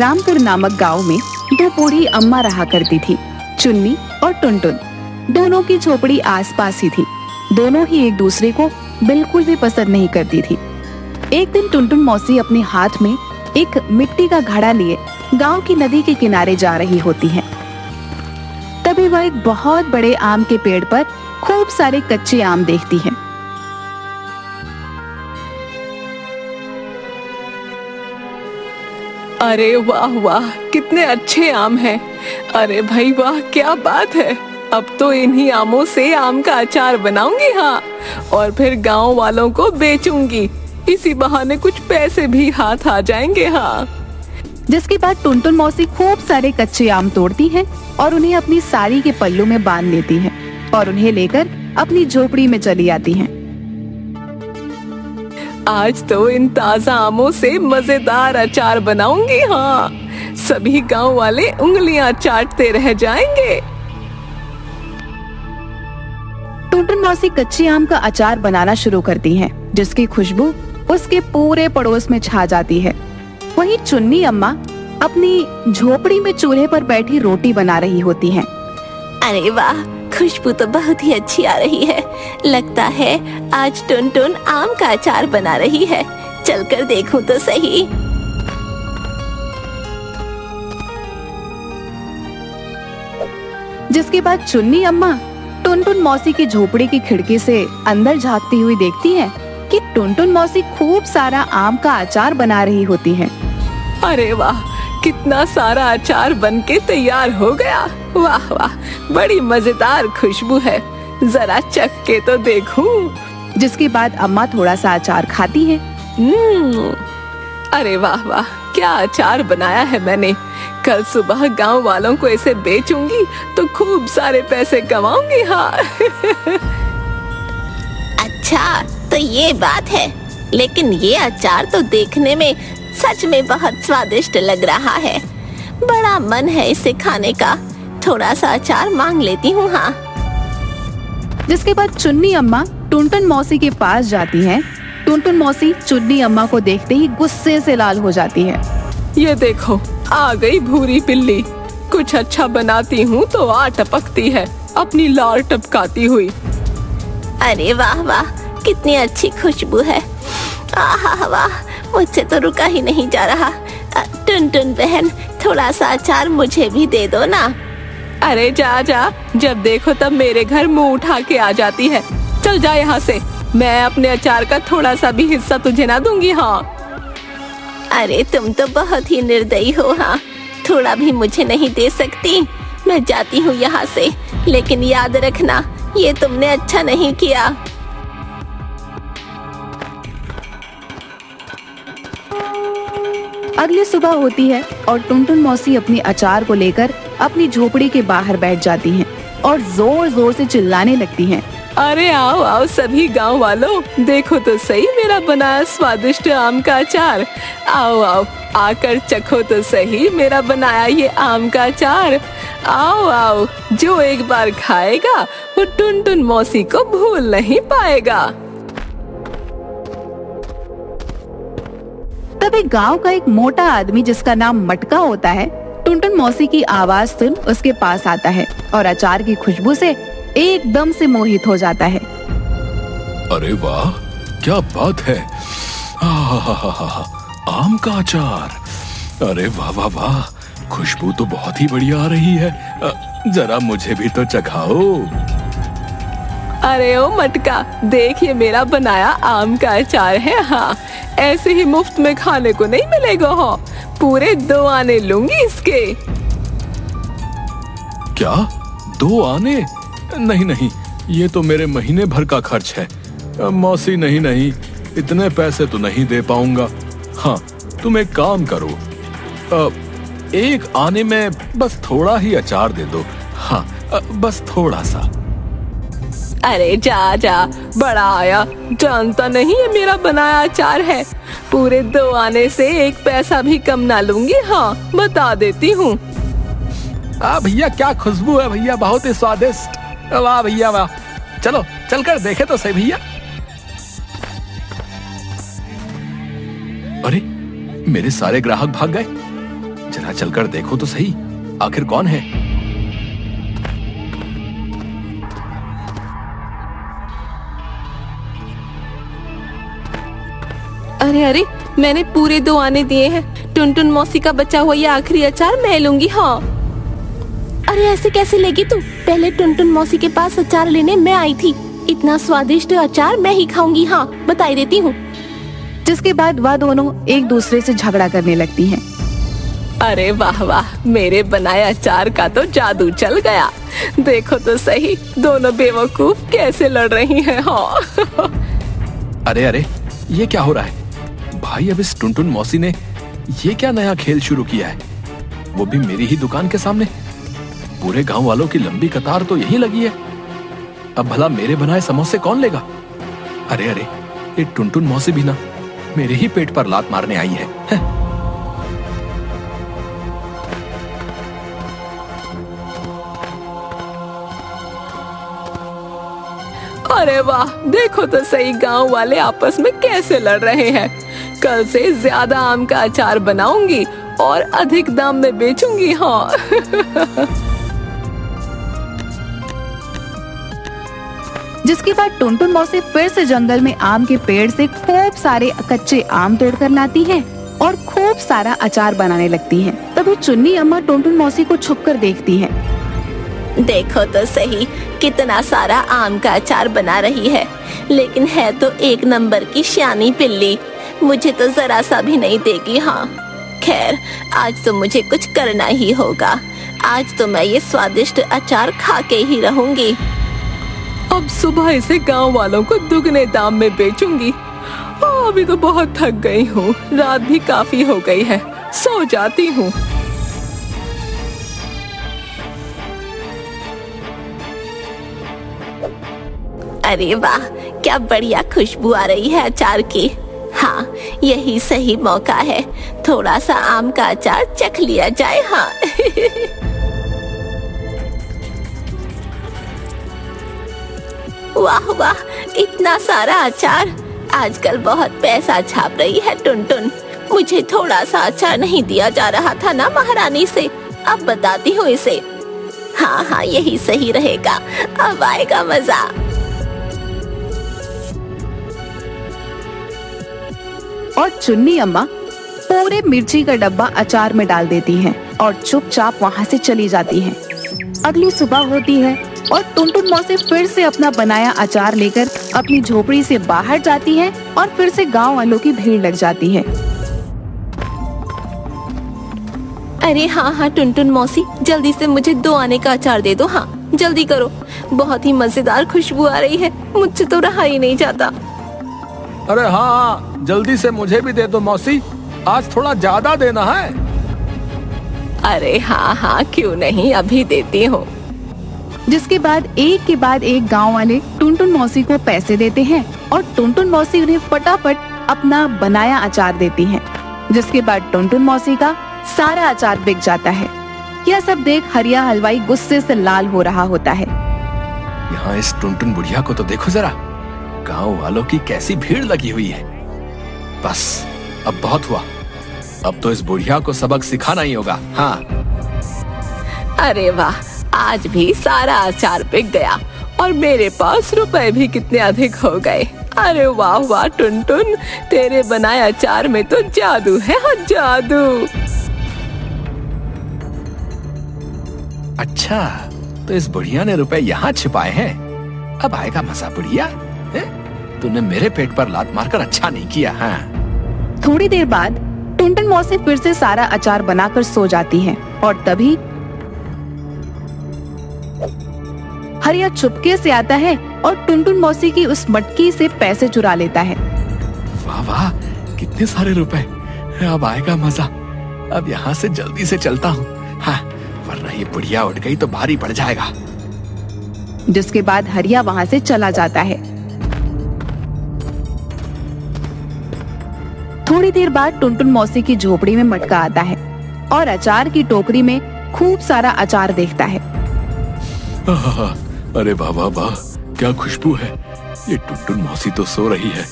रामपुर नामक गांव में दो बूढ़ी अम्मा रहा करती थी, चुन्नी और टुनटुन। दोनों की झोपड़ी आसपास ही थी। दोनों ही एक दूसरे को बिल्कुल भी पसंद नहीं करती थी। एक दिन टुनटुन मौसी अपने हाथ में एक मिट्टी का घड़ा लिए गांव की नदी के किनारे जा रही होती हैं। तभी वह एक बहुत बड़े आम के पेड़ पर खूब सारे कच्चे आम देखती है। अरे वाह वाह, कितने अच्छे आम हैं। अरे भाई वाह, क्या बात है। अब तो इन्हीं आमों से आम का अचार बनाऊंगी, हाँ, और फिर गांव वालों को बेचूंगी। इसी बहाने कुछ पैसे भी हाथ आ जाएंगे, हाँ। जिसके बाद टुनटुन मौसी खूब सारे कच्चे आम तोड़ती है और उन्हें अपनी साड़ी के पल्लू में बांध लेती है और उन्हें लेकर अपनी झोपड़ी में चली आती हैं। आज तो इन ताजा आमों से मजेदार अचार बनाऊंगी, हाँ। सभी गांव वाले उंगलियां चाटते रह जाएंगे। टुनटुन मौसी कच्चे आम का अचार बनाना शुरू करती हैं, जिसकी खुशबू उसके पूरे पड़ोस में छा जाती है। वहीं चुन्नी अम्मा अपनी झोपड़ी में चूल्हे पर बैठी रोटी बना रही होती हैं। अरे वाह, खुशबू तो बहुत ही अच्छी आ रही है। लगता है आज टुनटुन आम का अचार बना रही है। चलकर देखूं तो सही। जिसके बाद चुन्नी अम्मा टुनटुन मौसी की झोपड़ी की खिड़की से अंदर झांकती हुई देखती है कि टुनटुन मौसी खूब सारा आम का अचार बना रही होती है। अरे वाह, कितना सारा अचार बनके तैयार हो गया। वाह वाह, बड़ी मजेदार खुशबू है। जरा चख के तो देखूं। जिसके बाद अम्मा थोड़ा सा अचार खाती है। अरे वाह वाह, क्या अचार बनाया है मैंने। कल सुबह गांव वालों को इसे बेचूंगी तो खूब सारे पैसे कमाऊंगी, हाँ। अच्छा, तो ये बात है। लेकिन ये अचार तो देखने में सच में बहुत स्वादिष्ट लग रहा है। बड़ा मन है इसे खाने का। थोड़ा सा अचार मांग लेती हूँ, हाँ। जिसके बाद चुन्नी अम्मा टुनटुन मौसी के पास जाती हैं। टुनटुन मौसी चुन्नी अम्मा को देखते ही गुस्से से लाल हो जाती है। ये देखो, आ गई भूरी बिल्ली। कुछ अच्छा बनाती हूँ तो आ टपकती है, अपनी लार टपकाती हुई। अरे वाह वाह, कितनी अच्छी खुशबू है। आहा वाह, मुझसे तो रुका ही नहीं जा रहा। टुनटुन बहन, थोड़ा सा अचार मुझे भी दे दो ना। अरे जा जा, जब देखो तब मेरे घर मुंह उठा के आ जाती है। चल जा यहाँ से। मैं अपने अचार का थोड़ा सा भी हिस्सा तुझे ना दूंगी, हाँ। अरे तुम तो बहुत ही निर्दयी हो, हाँ। थोड़ा भी मुझे नहीं दे सकती। मैं जाती हूँ यहाँ से, लेकिन याद रखना, ये तुमने अच्छा नहीं किया। अगली सुबह होती है और टुनटुन मौसी अपनी अचार को लेकर अपनी झोपड़ी के बाहर बैठ जाती हैं और जोर जोर से चिल्लाने लगती हैं। अरे आओ आओ सभी गांव वालों, देखो तो सही मेरा बनाया स्वादिष्ट आम का अचार। आओ आओ, आकर चखो तो सही मेरा बनाया ये आम का अचार। आओ आओ, जो एक बार खाएगा वो टुनटुन मौसी को भूल नहीं पाएगा। तभी गांव का एक मोटा आदमी जिसका नाम मटका होता है, टुनटुन मौसी की आवाज सुन उसके पास आता है और अचार की खुशबू से एकदम से मोहित हो जाता है। अरे वाह, क्या बात है। आम का अचार। अरे वाह वाह वाह, खुशबू तो बहुत ही बढ़िया आ रही है। जरा मुझे भी तो चखाओ। अरे ओ मटका, देख ये मेरा बनाया आम का अचार है, हाँ। ऐसे ही मुफ्त में खाने को नहीं मिलेगा, हाँ। पूरे 2 आने लूंगी इसके। क्या 2 आने? नहीं नहीं, ये तो मेरे महीने भर का खर्च है। मौसी नहीं नहीं, इतने पैसे तो नहीं दे पाऊंगा। हाँ, तुम एक काम करो, 1 आने में बस थोड़ा ही अचार दे दो। हाँ, बस थोड़ा सा। अरे जा जा, बड़ा आया, जानता नहीं ये मेरा बनाया अचार है। पूरे 2 आने से 1 पैसा भी कम ना लूंगी, हाँ, बता देती हूँ। भैया क्या खुशबू है भैया, बहुत ही स्वादिष्ट। वाह भैया वाह, चलो चलकर देखे तो सही भैया। अरे मेरे सारे ग्राहक भाग गए। जरा चलकर देखो तो सही, आखिर कौन है? अरे अरे, मैंने पूरे 2 आने दिए हैं। टुनटुन मौसी का बचा हुआ ये आखिरी अचार मैं लूंगी। हाँ। अरे ऐसे कैसे लेगी तू? पहले टुनटुन मौसी के पास अचार लेने मैं आई थी। इतना स्वादिष्ट अचार मैं ही खाऊंगी। हाँ, बताई देती हूँ। जिसके बाद वह दोनों एक दूसरे से झगड़ा करने लगती हैं। अरे वाह वाह, मेरे बनाए अचार का तो जादू चल गया। देखो तो सही, दोनों बेवकूफ कैसे लड़ रही हैं। हाँ। अरे अरे, ये क्या हो रहा है भाई? अब इस टुनटुन मौसी ने ये क्या नया खेल शुरू किया है? वो भी मेरी ही दुकान के सामने। पूरे गांव वालों की लंबी कतार तो यहीं लगी है। अब भला मेरे बनाए समोसे कौन लेगा? अरे अरे, ये टुनटुन मौसी भी ना मेरे ही पेट पर लात मारने आई है। अरे वाह, देखो तो सही, गांव वाले आपस में कैसे लड़ रहे हैं। कल से ज्यादा आम का अचार बनाऊंगी और अधिक दाम में बेचूंगी। हाँ। जिसके बाद टुनटुन मौसी फिर से जंगल में आम के पेड़ से खूब सारे कच्चे आम तोड़कर लाती हैं और खूब सारा अचार बनाने लगती हैं। तभी चुन्नी अम्मा टुनटुन मौसी को छुपकर देखती हैं। देखो तो सही, कितना सारा आम का अचार बना रही है, लेकिन है तो एक नंबर की श्यानी पिल्ली। मुझे तो जरा सा भी नहीं देगी। हाँ, खैर आज तो मुझे कुछ करना ही होगा। आज तो मैं ये स्वादिष्ट अचार खा के ही रहूंगी। अब सुबह इसे गांव वालों को दुगने दाम में बेचूंगी। अभी तो बहुत थक गई हूँ, रात भी काफी हो गई है, सो जाती हूँ। अरे वाह, क्या बढ़िया खुशबू आ रही है अचार की। हाँ, यही सही मौका है, थोड़ा सा आम का अचार चख लिया जाए। हाँ। वाह वाह, इतना सारा अचार। आजकल बहुत पैसा छाप रही है टुनटुन। मुझे थोड़ा सा अचार नहीं दिया जा रहा था ना महारानी से। अब बताती हूँ इसे। हाँ हाँ, यही सही रहेगा, अब आएगा मजा। और चुन्नी अम्मा पूरे मिर्ची का डब्बा अचार में डाल देती हैं और चुपचाप वहाँ से चली जाती हैं। अगली सुबह होती है और टुनटुन मौसी फिर से अपना बनाया अचार लेकर अपनी झोपड़ी से बाहर जाती है और फिर से गांव वालों की भीड़ लग जाती है। अरे हाँ हाँ टुनटुन मौसी, जल्दी से मुझे 2 आने का अचार दे दो। हाँ, जल्दी करो, बहुत ही मजेदार खुशबू आ रही है, मुझसे तो रहा ही नहीं जाता। अरे हाँ, जल्दी से मुझे भी दे दो मौसी, आज थोड़ा ज्यादा देना है। अरे हाँ हाँ, क्यों नहीं, अभी देती हूँ। जिसके बाद एक गांव वाले टुनटुन मौसी को पैसे देते हैं और टुनटुन मौसी उन्हें फटाफट अपना बनाया अचार देती हैं। जिसके बाद टुनटुन मौसी का सारा अचार बिक जाता है। यह सब देख हरिया हलवाई गुस्से से लाल हो रहा होता है। यहाँ इस टुनटुन बुढ़िया को तो देखो जरा, गांव वालों की कैसी भीड़ लगी हुई है। बस अब बहुत हुआ, अब तो इस बुढ़िया को सबक सिखाना ही होगा। हाँ। अरे वाह, आज भी सारा अचार बिक गया और मेरे पास रुपए भी कितने अधिक हो गए। अरे वाह वाह टुनटुन, तेरे बनाए अचार में तो जादू है। हाँ, जादू। अच्छा, तो इस बुढ़िया ने रुपए यहाँ छिपाए हैं। अब आएगा मजा बुढ़िया। तूने मेरे पेट पर लात मारकर अच्छा नहीं किया। हाँ। थोड़ी देर बाद टुनटुन मौसी फिर से सारा अचार बनाकर सो जाती हैं और तभी हरिया चुपके से आता है और टुनटुन मौसी की उस मटकी से पैसे चुरा लेता है। वाह वाह, कितने सारे रुपए। अब आएगा मजा। अब यहाँ से जल्दी से चलता हूँ। हाँ, वरना ये बुढ़िया उठ गई तो भारी पड़ जाएगा। जिसके बाद हरिया वहाँ से चला जाता है। थोड़ी देर बाद टुनटुन मौसी की झोपड़ी में मटका आता है और अचार की टोकरी में खूब सारा अचार देखता है। अरे वाह वाह वाह, क्या खुशबू है। ये टुनटुन मौसी तो सो रही है,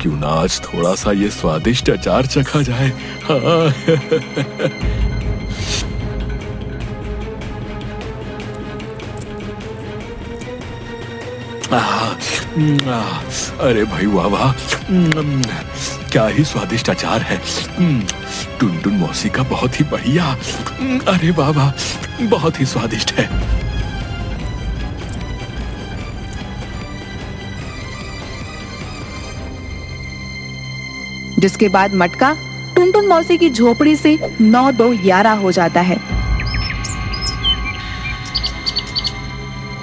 क्यों ना आज थोड़ा सा ये स्वादिष्ट अचार चखा जाए। हाँ। अरे भाई वाह वाह, क्या ही स्वादिष्ट अचार है। टुनटुन मौसी का बहुत ही बढ़िया। अरे वाह वाह, बहुत ही स्वादिष्ट है। जिसके बाद मटका टुनटुन मौसी की झोपड़ी से 9-2-11 हो जाता है।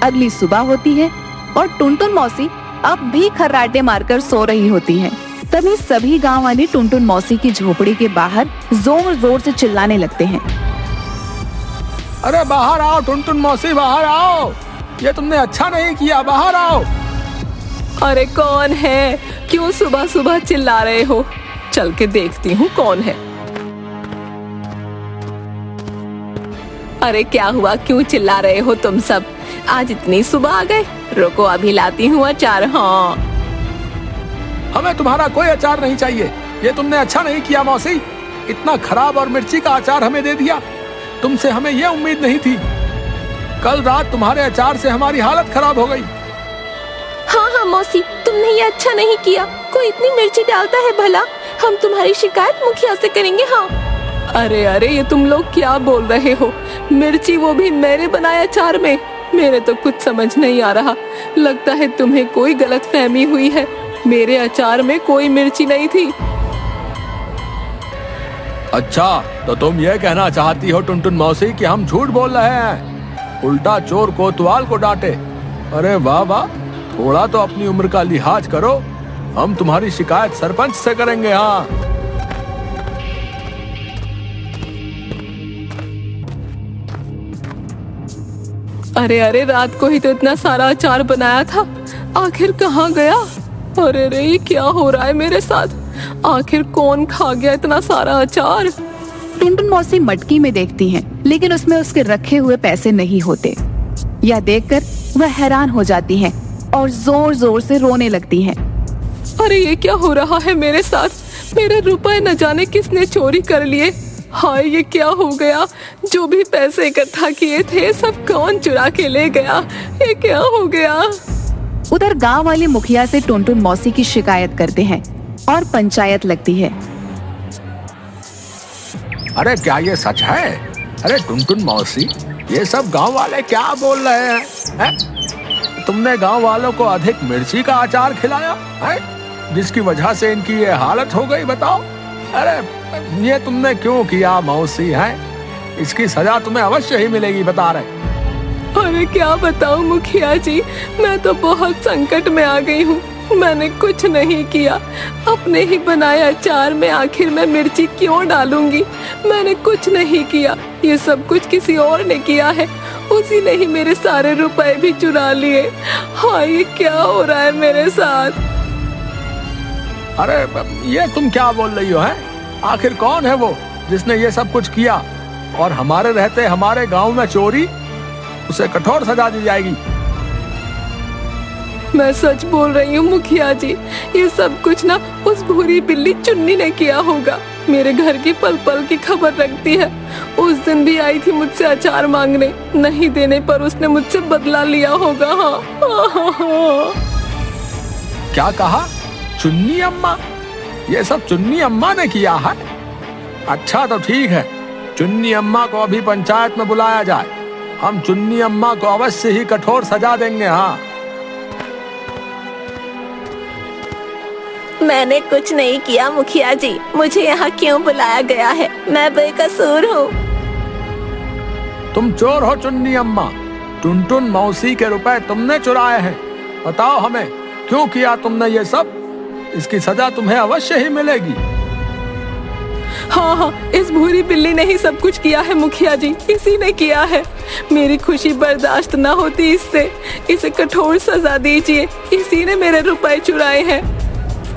अगली सुबह होती है और टुनटुन मौसी अब भी खर्राटे मारकर सो रही होती हैं। तभी सभी गांव वाले टुनटुन मौसी की झोपड़ी के बाहर जोर जोर से चिल्लाने लगते हैं। अरे बाहर आओ टुनटुन मौसी, बाहर आओ, ये तुमने अच्छा नहीं किया, बाहर आओ। अरे कौन है? क्यों सुबह सुबह चिल्ला रहे हो? चल के देखती हूँ कौन है। अरे क्या हुआ, क्यों चिल्ला रहे हो तुम सब? आज इतनी सुबह आ गए? रुको अभी लाती हूँ अचार। हाँ, हमें तुम्हारा कोई अचार नहीं चाहिए, ये तुमने अच्छा नहीं किया मौसी। इतना खराब और मिर्ची का अचार हमें दे दिया, तुमसे हमें ये उम्मीद नहीं थी। कल रात तुम्हारे अचार से हमारी हालत खराब हो गई। हाँ हाँ मौसी, तुमने ये अच्छा नहीं किया। कोई इतनी मिर्ची डालता है भला? हम तुम्हारी शिकायत मुखिया से करेंगे। हाँ। अरे अरे, ये तुम लोग क्या बोल रहे हो? मिर्ची, वो भी मेरे बनाए अचार में? मेरे तो कुछ समझ नहीं आ रहा। लगता है तुम्हें कोई गलतफहमी हुई है। मेरे अचार में कोई मिर्ची नहीं थी। अच्छा, तो तुम ये कहना चाहती हो टुनटुन मौसी कि हम झूठ बोल रहे हैं? उल्टा चोर कोतवाल को डांटे। अरे वाह वाह, थोड़ा तो अपनी उम्र का लिहाज करो। हम तुम्हारी शिकायत सरपंच से करेंगे। हाँ, अरे अरे, रात को ही तो इतना सारा अचार बनाया था, आखिर कहाँ गया? अरे रे, ये क्या हो रहा है मेरे साथ? आखिर कौन खा गया इतना सारा अचार? टुनटुन मौसी मटकी में देखती हैं, लेकिन उसमें उसके रखे हुए पैसे नहीं होते। यह देखकर वह हैरान हो जाती हैं और जोर जोर से रोने लगती हैं। अरे ये क्या हो रहा है मेरे साथ? मेरे रुपए न जाने किसने चोरी कर लिए। हाय, ये क्या हो गया? जो भी पैसे इकट्ठा किए थे सब कौन चुरा के ले गया? ये क्या हो गया? उधर गांव वाले मुखिया से टुनटुन मौसी की शिकायत करते हैं और पंचायत लगती है। अरे क्या ये सच है? अरे टुनटुन मौसी, ये सब गांव वाले क्या बोल रहे हैं? तुमने गांव वालों को अधिक मिर्ची का अचार खिलाया है, जिसकी वजह से इनकी ये हालत हो गई। बताओ, अरे ये तुमने क्यों किया मौसी? है इसकी सजा तुम्हें अवश्य ही मिलेगी, बता रहे। अरे क्या बताऊं मुखिया जी, मैं तो बहुत संकट में आ गई हूँ। मैंने कुछ नहीं किया। अपने ही बनाए अचार में आखिर मैं मिर्ची क्यों डालूंगी? मैंने कुछ नहीं किया, ये सब कुछ किसी और ने किया है। उसी ने ही मेरे सारे रुपए भी चुरा लिए। हाँ, ये क्या हो रहा है मेरे साथ? अरे ये तुम क्या बोल रही हो? है आखिर कौन है वो जिसने ये सब कुछ किया? और हमारे रहते हमारे गांव में चोरी, उसे कठोर सजा दी जाएगी। मैं सच बोल रही हूँ मुखिया जी, ये सब कुछ ना उस भूरी बिल्ली चुन्नी ने किया होगा। मेरे घर की पल पल की खबर रखती है। उस दिन भी आई थी मुझसे अचार मांगने, नहीं देने पर उसने मुझसे बदला लिया होगा। हाँ। क्या कहा? चुन्नी अम्मा? ये सब चुन्नी अम्मा ने किया है? अच्छा तो ठीक है, चुन्नी अम्मा को अभी पंचायत में बुलाया जाए। हम चुन्नी अम्मा को अवश्य ही कठोर सजा देंगे। हाँ, मैंने कुछ नहीं किया मुखिया जी, मुझे यहाँ क्यों बुलाया गया है? मैं बेकसूर हूँ। तुम चोर हो चुन्नी अम्मा। टुनटुन मौसी के रुपए तुमने चुराए हैं। बताओ हमें, क्यों किया तुमने ये सब? इसकी सजा तुम्हें अवश्य ही मिलेगी। हाँ, इस भूरी बिल्ली ने ही सब कुछ किया है मुखिया जी, इसी ने किया है। मेरी खुशी बर्दाश्त न होती इससे। इसे कठोर सजा दीजिए, इसी ने मेरे रुपए चुराए हैं।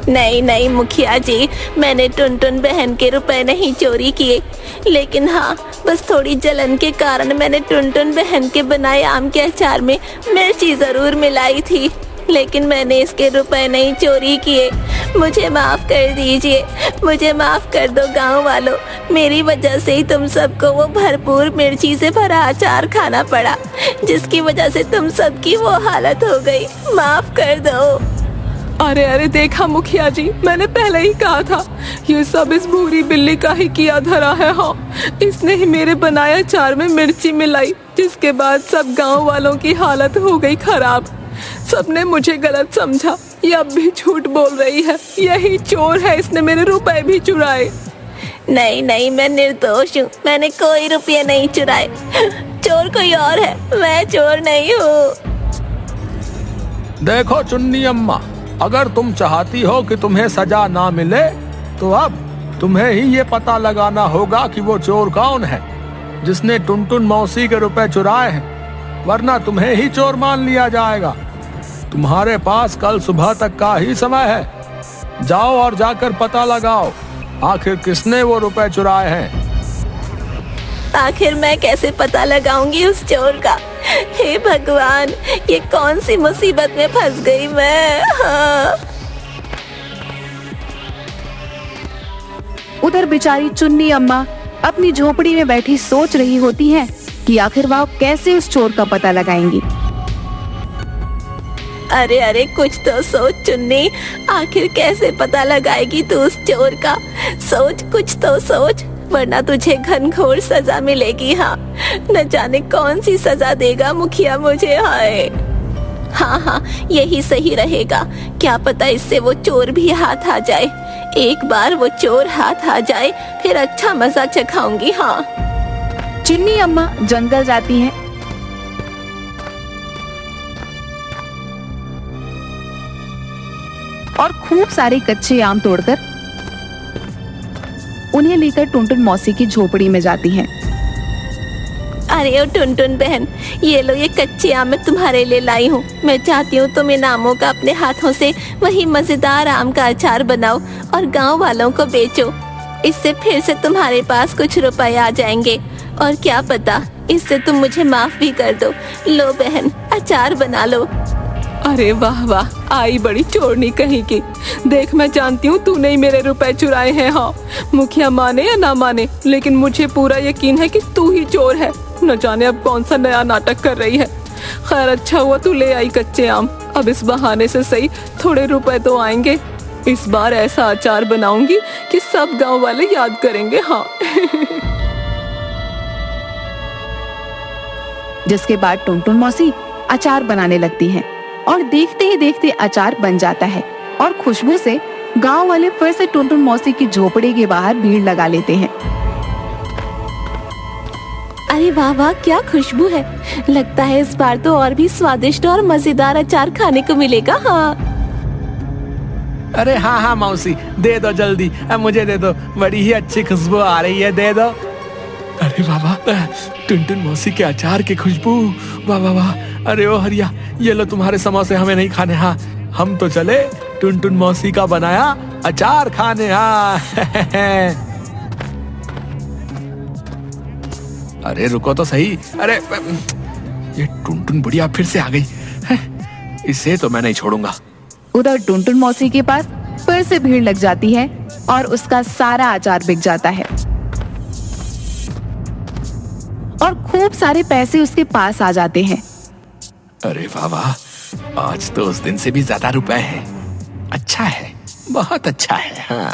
नहीं नहीं मुखिया जी, मैंने टुनटुन बहन के रुपए नहीं चोरी किए, लेकिन हाँ, बस थोड़ी जलन के कारण मैंने टुनटुन बहन के बनाए आम के अचार में मिर्ची जरूर मिलाई थी, लेकिन मैंने इसके रुपए नहीं चोरी किए। मुझे माफ कर दीजिए, मुझे माफ कर दो गांव वालों। मेरी वजह से ही तुम सबको वो भरपूर मिर्ची से भरा अचार खाना पड़ा, जिसकी वजह से तुम सबकी वो हालत हो गई। माफ कर दो। अरे अरे देखा मुखिया जी, मैंने पहले ही कहा था ये सब इस भूरी बिल्ली का ही किया धरा है। हाँ, इसने ही मेरे बनाए अचार में मिर्ची मिलाई, जिसके बाद सब गांव वालों की हालत हो गई खराब। सबने मुझे गलत समझा। ये अब भी झूठ बोल रही है, यही चोर है, इसने मेरे रुपए भी चुराए। नहीं नहीं, मैं निर्दोष हूँ, मैंने कोई रुपये नहीं चुराए। चोर कोई और है, मैं चोर नहीं हूँ। देखो चुन्नी अम्मा, अगर तुम चाहती हो कि तुम्हें सजा ना मिले तो अब तुम्हें ही ये पता लगाना होगा कि वो चोर कौन है जिसने टुनटुन मौसी के रुपए चुराए हैं, वरना तुम्हें ही चोर मान लिया जाएगा। तुम्हारे पास कल सुबह तक का ही समय है। जाओ और जाकर पता लगाओ आखिर किसने वो रुपए चुराए हैं। आखिर मैं कैसे पता लगाऊंगी उस चोर का? हे भगवान, ये कौन सी मुसीबत में फंस गई मैं। हाँ। उधर बेचारी चुन्नी अम्मा अपनी झोपड़ी में बैठी सोच रही होती है कि आखिर वह कैसे उस चोर का पता लगाएंगी। अरे अरे, कुछ तो सोच चुन्नी, आखिर कैसे पता लगाएगी तू उस चोर का? सोच, कुछ तो सोच, वरना तुझे घनघोर सजा मिलेगी। हाँ, न जाने कौन सी सजा देगा मुखिया मुझे। हाय, हाँ हाँ, यही सही रहेगा। क्या पता इससे वो चोर भी हाथ आ जाए। एक बार वो चोर हाथ आ जाए, फिर अच्छा मजा चखाऊंगी। हाँ। चुन्नी अम्मा जंगल जाती हैं और खूब सारे कच्चे आम तोड़कर उन्हें लेकर टुनटुन मौसी की झोपड़ी में जाती हैं। अरे ओ टुनटुन बहन, ये लो, ये कच्चे आम मैं तुम्हारे लिए लाई हूँ। मैं चाहती हूँ तुम इन आमों का अपने हाथों से वही मजेदार आम का अचार बनाओ और गांव वालों को बेचो। इससे फिर से तुम्हारे पास कुछ रुपए आ जाएंगे, और क्या पता इससे तुम मुझे माफ भी कर दो। लो बहन, अचार बना लो। अरे वाह वाह, आई बड़ी चोरनी कहीं की। देख, मैं जानती हूँ तूने ही मेरे रुपए चुराए हैं। हाँ, मुखिया माने या ना माने, लेकिन मुझे पूरा यकीन है कि तू ही चोर है। न जाने अब कौन सा नया नाटक कर रही है। खैर, अच्छा हुआ तू ले आई कच्चे आम। अब इस बहाने से सही थोड़े रुपए तो आएंगे। इस बार ऐसा अचार बनाऊंगी कि सब गांव वाले याद करेंगे। हाँ। जिसके बाद टुनटुन मौसी अचार बनाने लगती हैं और देखते ही देखते अचार बन जाता है और खुशबू से गांव वाले फिर से टुनटुन मौसी की झोपड़ी के बाहर भीड़ लगा लेते हैं। अरे वाह वाह, क्या खुशबू है। लगता है इस बार तो और भी स्वादिष्ट और मजेदार अचार खाने को मिलेगा। हाँ। अरे हाँ हाँ मौसी, दे दो जल्दी, अब मुझे दे दो, बड़ी ही अच्छी खुशबू आ रही है, दे दो। अरे वाह वाह, टुनटुन मौसी के अचार की खुशबू, वाह वाह वाह। अरे ओ हरिया, ये लो तुम्हारे समोसे, हमें नहीं खाने। हाँ, हम तो चले टुनटुन मौसी का बनाया अचार खाने। हाँ। अरे रुको तो सही, अरे ये टुनटुन बुढ़िया फिर से आ गई है। इसे तो मैं नहीं छोड़ूंगा। उधर टुनटुन मौसी के पास फिर से भीड़ लग जाती है और उसका सारा अचार बिक जाता है और खूब सारे पैसे उसके पास आ जाते हैं। अरे वाह वाह, आज तो उस दिन से भी ज्यादा रुपए हैं। अच्छा है, बहुत अच्छा है। हाँ।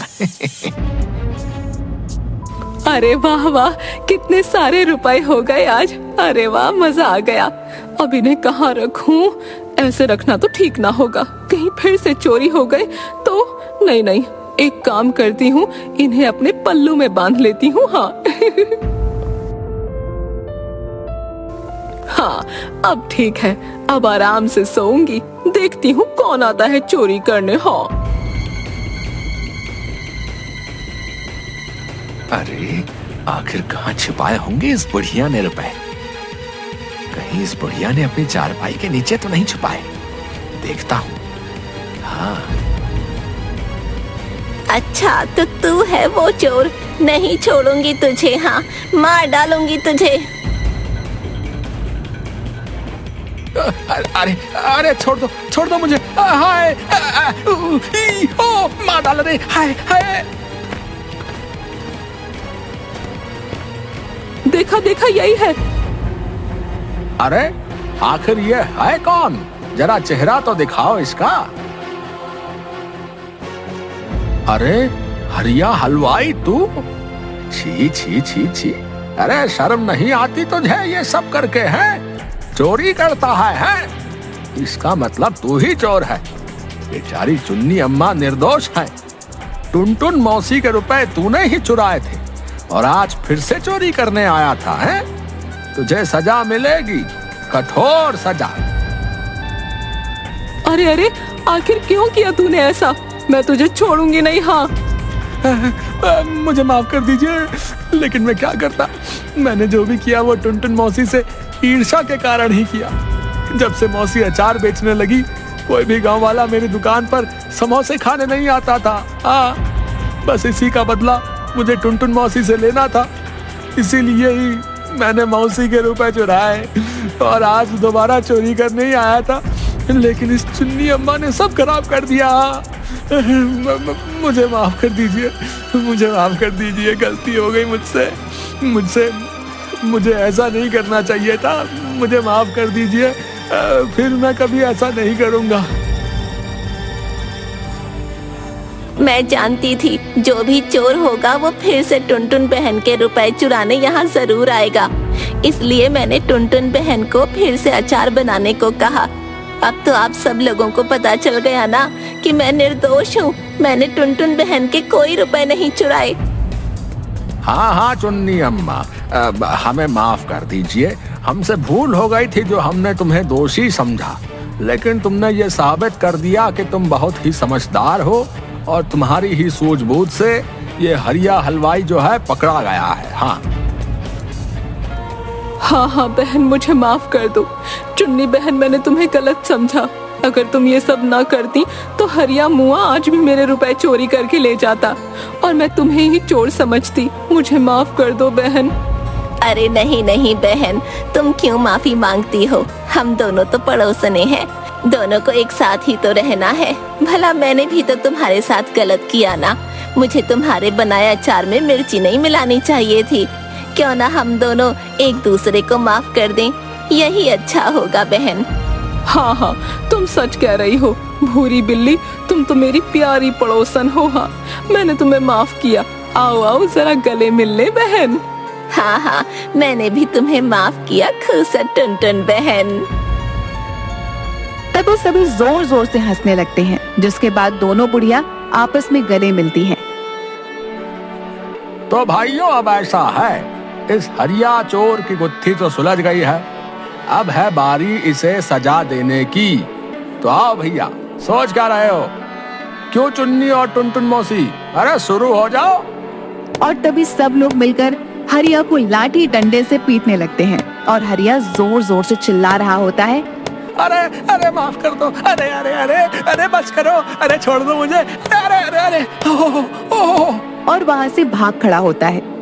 अरे वाह वाह, कितने सारे रुपए हो गए आज। अरे वाह, मजा आ गया। अब इन्हें कहाँ रखूं? ऐसे रखना तो ठीक ना होगा, कहीं फिर से चोरी हो गए तो। नहीं नहीं, एक काम करती हूँ, इन्हें अपने पल्लू में बांध लेती हूँ। हाँ। हाँ, अब ठीक है, अब आराम से सोऊंगी। देखती हूँ कौन आता है चोरी करने। हाँ। अरे आखिर कहाँ छिपाए होंगे इस बुढ़िया ने रुपए? कहीं इस बुढ़िया ने अपनी चारपाई के नीचे तो नहीं छुपाए? देखता हूँ। हाँ। अच्छा, तो तू है वो चोर? नहीं छोड़ूंगी तुझे। हाँ, मार डालूंगी तुझे। अरे अरे छोड़ दो मुझे। हाय ओ मार डाला रे। हाय हाय। देखा देखा यही है। अरे आखिर ये है कौन? जरा चेहरा तो दिखाओ इसका। अरे हरिया हलवाई तू? छी छी छी छी। अरे शर्म नहीं आती तुझे ये सब करके? है चोरी करता है? इसका मतलब तू ही चोर है। बेचारी चुन्नी अम्मा निर्दोष है। टुनटुन मौसी के रुपए तूने ही चुराए थे और आज फिर से चोरी करने आया था। है तुझे सजा मिलेगी, कठोर सजा। अरे अरे आखिर क्यों किया तूने ऐसा? मैं तुझे छोड़ूंगी नहीं। हाँ मुझे माफ कर दीजिए, लेकिन मैं क्या करता। मैंने जो भी किया वो टुनटुन मौसी से ईर्ष्या के कारण ही किया। जब से मौसी अचार बेचने लगी, कोई भी गांव वाला मेरी दुकान पर समोसे खाने नहीं आता था। हाँ बस इसी का बदला मुझे टुनटुन मौसी से लेना था। इसीलिए ही मैंने मौसी के रुपए चुराए और आज दोबारा चोरी करने ही आया था, लेकिन इस चुन्नी अम्मा ने सब खराब कर दिया। मुझे माफ कर दीजिए, मुझे माफ कर दीजिए। गलती हो गई मुझसे। मुझे ऐसा नहीं करना चाहिए था। मुझे माफ कर दीजिए। फिर मैं कभी ऐसा नहीं करूंगा। मैं जानती थी जो भी चोर होगा वो फिर से टुनटुन बहन के रुपए चुराने यहाँ जरूर आएगा। इसलिए मैंने टुनटुन बहन को फिर से अचार बनाने को कहा। अब तो आप सब लोगों को पता चल गया ना कि मैं निर्दोष हूँ। मैंने टुनटुन बहन के कोई रुपए नहीं चुराए। हाँ चुन्नी अम्मा, हमें माफ कर दीजिए। हमसे भूल हो गई थी जो हमने तुम्हें दोषी समझा, लेकिन तुमने ये साबित कर दिया कि तुम बहुत ही समझदार हो और तुम्हारी ही सूझबूझ से ये हरिया हलवाई जो है पकड़ा गया है। हाँ बहन, मुझे माफ कर दो। चुन्नी बहन, मैंने तुम्हें गलत समझा। अगर तुम ये सब ना करती तो हरिया मुआ आज भी मेरे रुपए चोरी करके ले जाता और मैं तुम्हें ही चोर समझती। मुझे माफ कर दो बहन। अरे नहीं बहन, तुम क्यों माफी मांगती हो? हम दोनों तो पड़ोसने हैं, दोनों को एक साथ ही तो रहना है। भला मैंने भी तो तुम्हारे साथ गलत किया ना। मुझे तुम्हारे बनाए अचार में मिर्ची नहीं मिलानी चाहिए थी। क्यों ना हम दोनों एक दूसरे को माफ कर दें, यही अच्छा होगा बहन। हाँ तुम सच कह रही हो भूरी बिल्ली, तुम तो मेरी प्यारी पड़ोसन हो। हाँ मैंने तुम्हें माफ किया। आओ जरा गले मिल ले बहन। हाँ मैंने भी तुम्हें माफ किया खुश टुनटुन बहन। तब वो सभी जोर जोर से हंसने लगते हैं, जिसके बाद दोनों बुढ़िया आपस में गले मिलती हैं। तो भाइयों अब ऐसा है, इस हरिया चोर की गुत्थी तो सुलझ गई है। अब है बारी इसे सजा देने की। तो आओ भैया, सोच क्या रहे हो? क्यों चुन्नी और टुनटुन मौसी, अरे शुरू हो जाओ। और तभी सब लोग मिलकर हरिया को लाठी डंडे से पीटने लगते हैं और हरिया जोर जोर से चिल्ला रहा होता है, अरे माफ कर दो। अरे बस करो। अरे छोड़ दो मुझे। अरे और वहाँ से भाग खड़ा होता है।